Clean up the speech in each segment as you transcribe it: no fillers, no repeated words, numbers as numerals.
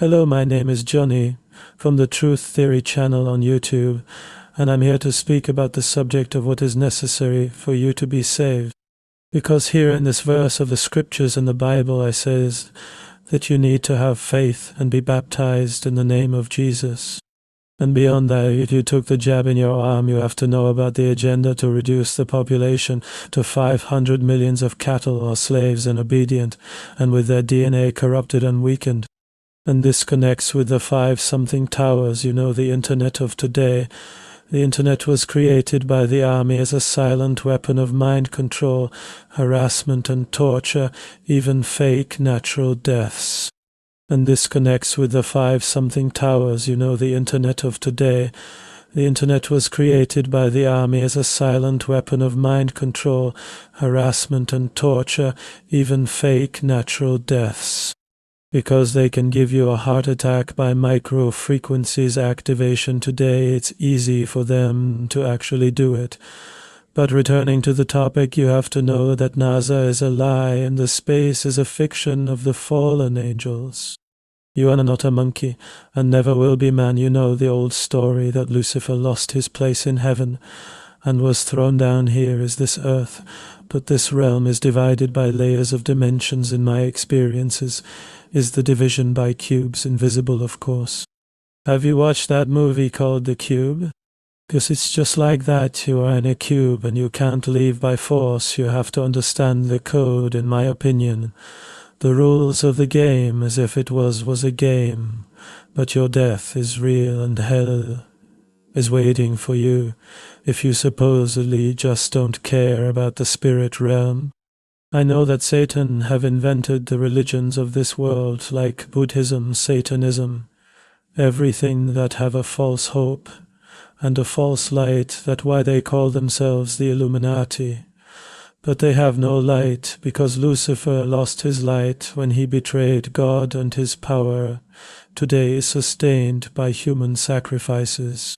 Hello, my name is Johnny from the Truth Theory channel on YouTube, and I'm here to speak about the subject of what is necessary for you to be saved. Because here in this verse of the scriptures in the Bible, I says that you need to have faith and be baptized in the name of Jesus. And beyond that, if you took the jab in your arm, you have to know about the agenda to reduce the population to 500 million of cattle or slaves and obedient, and with their DNA corrupted and weakened. And this connects with the 5-something towers, the internet of today. The internet was created by the army as a silent weapon of mind control, harassment and torture, even fake natural deaths. And this connects with the 5-something towers, the internet of today. The internet was created by the army as a silent weapon of mind control, harassment and torture, even fake natural deaths. Because they can give you a heart attack by micro-frequencies activation today, it's easy for them to actually do it. But returning to the topic, you have to know that NASA is a lie and the space is a fiction of the fallen angels. You are not a monkey, and never will be man. You know the old story that Lucifer lost his place in heaven, and was thrown down here is this earth. But this realm is divided by layers of dimensions in my experiences. Is the division by cubes invisible, of course. Have you watched that movie called The Cube? Because it's just like that. You are in a cube and you can't leave by force. You have to understand the code, in my opinion. The rules of the game as if it was a game. But your death is real and hell is waiting for you if you supposedly just don't care about the spirit realm. I know that Satan have invented the religions of this world like Buddhism, Satanism, everything that have a false hope and a false light, that's why they call themselves the Illuminati. But they have no light because Lucifer lost his light when he betrayed God, and his power today is sustained by human sacrifices.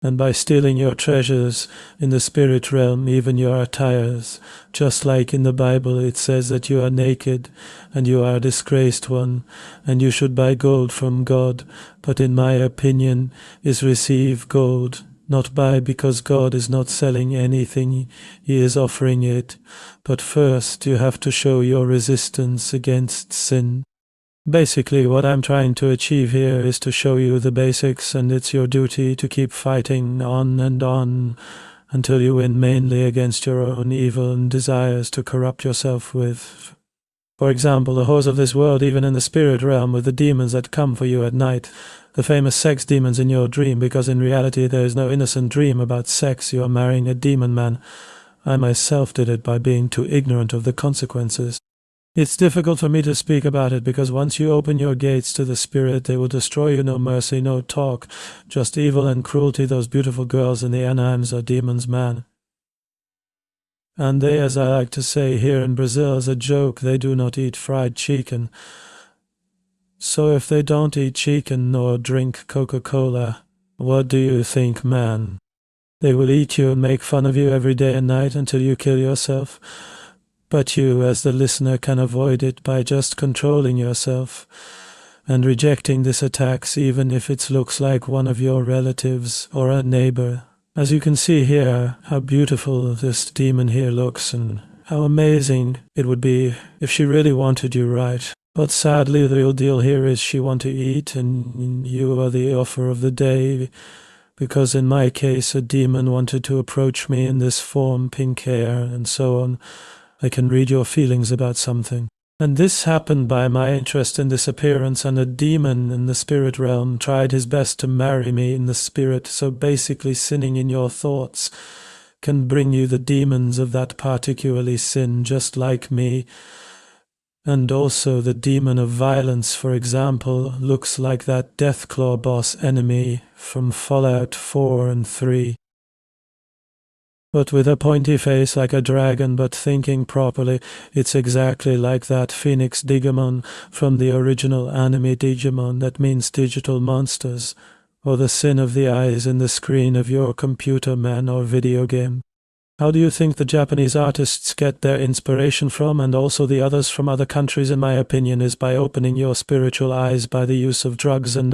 And by stealing your treasures in the spirit realm, even your attires. Just like in the Bible it says that you are naked and you are a disgraced one, and you should buy gold from God, but in my opinion is receive gold, not buy, because God is not selling anything, he is offering it. But first you have to show your resistance against sin. Basically, what I'm trying to achieve here is to show you the basics, and it's your duty to keep fighting on and on until you win, mainly against your own evil and desires to corrupt yourself with. For example, the whores of this world, even in the spirit realm, with the demons that come for you at night, the famous sex demons in your dream, because in reality there is no innocent dream about sex. You are marrying a demon man. I myself did it by being too ignorant of the consequences. It's difficult for me to speak about it because once you open your gates to the spirit, they will destroy you. No mercy, no talk, just evil and cruelty. Those beautiful girls in the Anaheims are demons, man. And they, as I like to say here in Brazil as a joke, they do not eat fried chicken. So if they don't eat chicken nor drink Coca-Cola, what do you think, man? They will eat you and make fun of you every day and night until you kill yourself. But you, as the listener, can avoid it by just controlling yourself and rejecting this attacks, even if it looks like one of your relatives or a neighbor. As you can see here, how beautiful this demon here looks, and how amazing it would be if she really wanted you right. But sadly, the real deal here is she wants to eat, and you are the offer of the day. Because in my case, a demon wanted to approach me in this form, pink hair, and so on. I can read your feelings about something. And this happened by my interest in this appearance, and a demon in the spirit realm tried his best to marry me in the spirit. So basically, sinning in your thoughts can bring you the demons of that particularly sin, just like me. And also the demon of violence, for example, looks like that Deathclaw boss enemy from Fallout 4 and 3. But with a pointy face like a dragon, but thinking properly, it's exactly like that Phoenix Digimon from the original anime Digimon, that means digital monsters, or the sin of the eyes in the screen of your computer, man, or video game. How do you think the Japanese artists get their inspiration from, and also the others from other countries, in my opinion, is by opening your spiritual eyes by the use of drugs and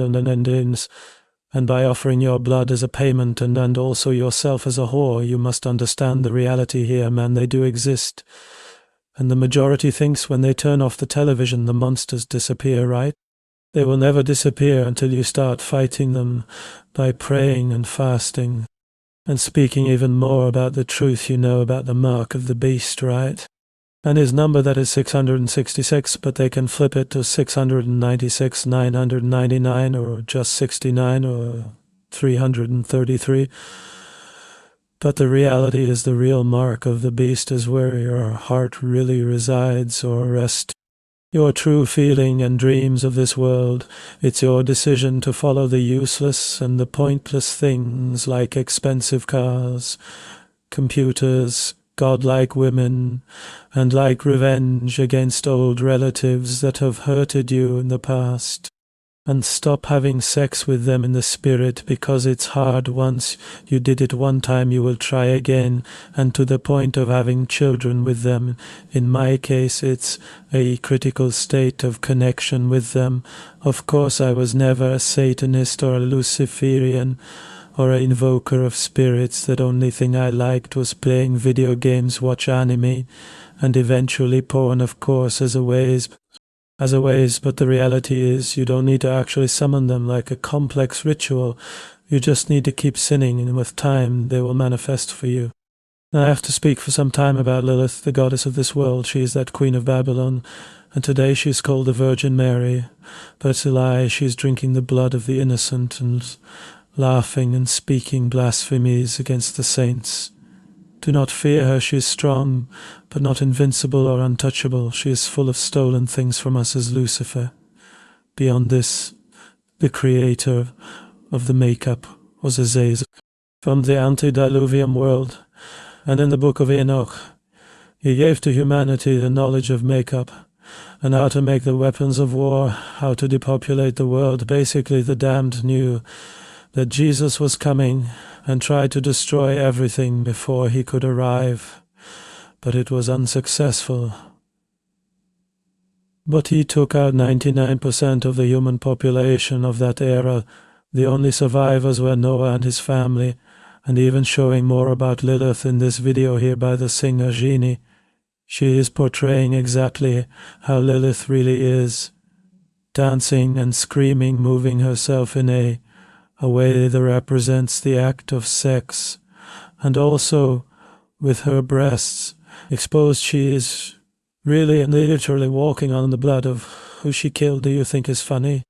by offering your blood as a payment and also yourself as a whore. You must understand the reality here, man. They do exist. And the majority thinks when they turn off the television, the monsters disappear, right? They will never disappear until you start fighting them by praying and fasting and speaking even more about the truth you know about the mark of the beast, right? And his number, that is 666, but they can flip it to 696, 999, or just 69, or 333. But the reality is the real mark of the beast is where your heart really resides or rests. Your true feeling and dreams of this world. It's your decision to follow the useless and the pointless things like expensive cars, computers, godlike women, and like revenge against old relatives that have hurted you in the past. And stop having sex with them in the spirit, because it's hard. Once you did it one time, you will try again, and to the point of having children with them. In my case, it's a critical state of connection with them. Of course, I was never a Satanist or a Luciferian or an invoker of spirits. The only thing I liked was playing video games, watch anime, and eventually porn, of course, as a ways, but the reality is you don't need to actually summon them like a complex ritual. You just need to keep sinning, and with time they will manifest for you. Now I have to speak for some time about Lilith, the goddess of this world. She is that queen of Babylon, and today she is called the Virgin Mary. But it's a lie. She is drinking the blood of the innocent and laughing and speaking blasphemies against the saints. Do not fear her. She is strong, but not invincible or untouchable. She is full of stolen things from us as Lucifer. Beyond this, the creator of the makeup was Azazel from the antediluvian world, and in the book of Enoch, he gave to humanity the knowledge of makeup and how to make the weapons of war, how to depopulate the world. Basically, the damned knew that Jesus was coming and tried to destroy everything before he could arrive, but it was unsuccessful. But he took out 99% of the human population of that era. The only survivors were Noah and his family, and even showing more about Lilith in this video here by the singer Genie. She is portraying exactly how Lilith really is, dancing and screaming, moving herself in a way that represents the act of sex, and also with her breasts exposed. She is really and literally walking on the blood of who she killed. Do you think is funny?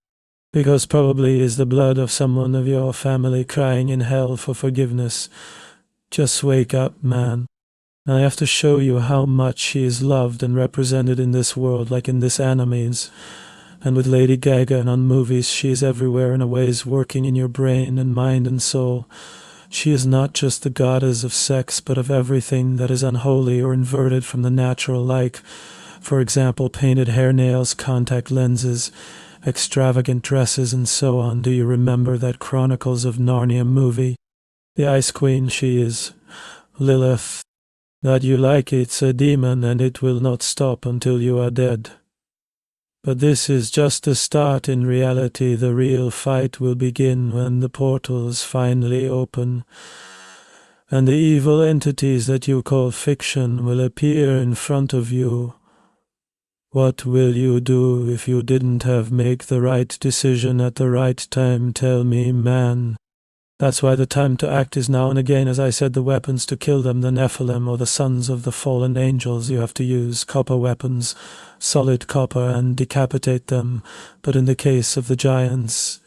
Because probably is the blood of someone of your family crying in hell for forgiveness. Just wake up, man. I have to show you how much she is loved and represented in this world, like in this animes. And with Lady Gaga and on movies, she is everywhere in a ways, working in your brain and mind and soul. She is not just the goddess of sex, but of everything that is unholy or inverted from the natural, like, for example, painted hair, nails, contact lenses, extravagant dresses, and so on. Do you remember that Chronicles of Narnia movie? The Ice Queen, she is Lilith. That you like, it's a demon, and it will not stop until you are dead. But this is just the start. In reality, the real fight will begin when the portals finally open, and the evil entities that you call fiction will appear in front of you. What will you do if you didn't have make the right decision at the right time? Tell me, man. That's why the time to act is now, and again, as I said, the weapons to kill them, the Nephilim or the sons of the fallen angels, you have to use copper weapons, solid copper, and decapitate them. But in the case of the giants,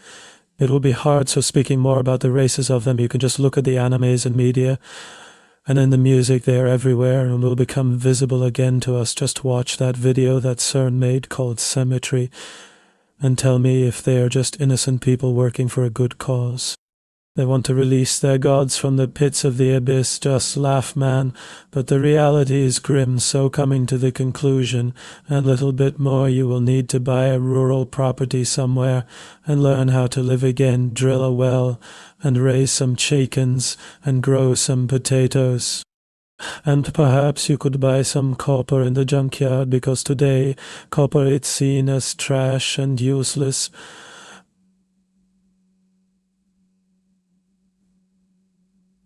it will be hard. So speaking more about the races of them, you can just look at the animes and media, and in the music they are everywhere and will become visible again to us. Just watch that video that CERN made called Symmetry, and tell me if they are just innocent people working for a good cause. They want to release their gods from the pits of the abyss. Just laugh, man. But the reality is grim, so coming to the conclusion, and a little bit more, you will need to buy a rural property somewhere and learn how to live again, drill a well, and raise some chickens, and grow some potatoes. And perhaps you could buy some copper in the junkyard, because today copper is seen as trash and useless.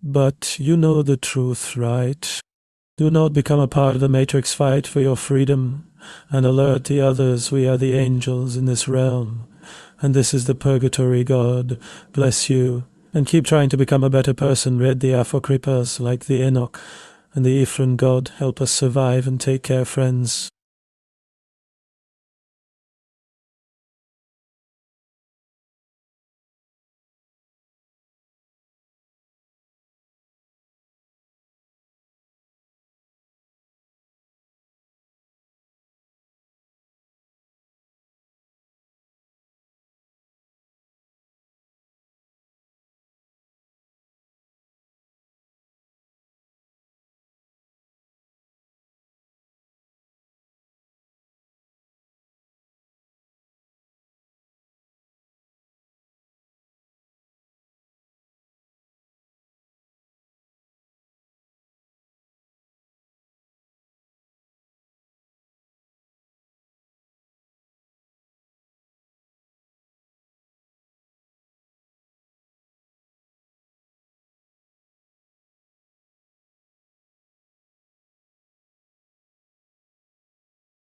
But you know the truth, right? Do not become a part of the Matrix. Fight for your freedom and alert the others. We are the angels in this realm, and this is the purgatory. God bless you, and keep trying to become a better person. Read the Apocryphas like the Enoch and the Ephraim. God help us survive and take care, friends.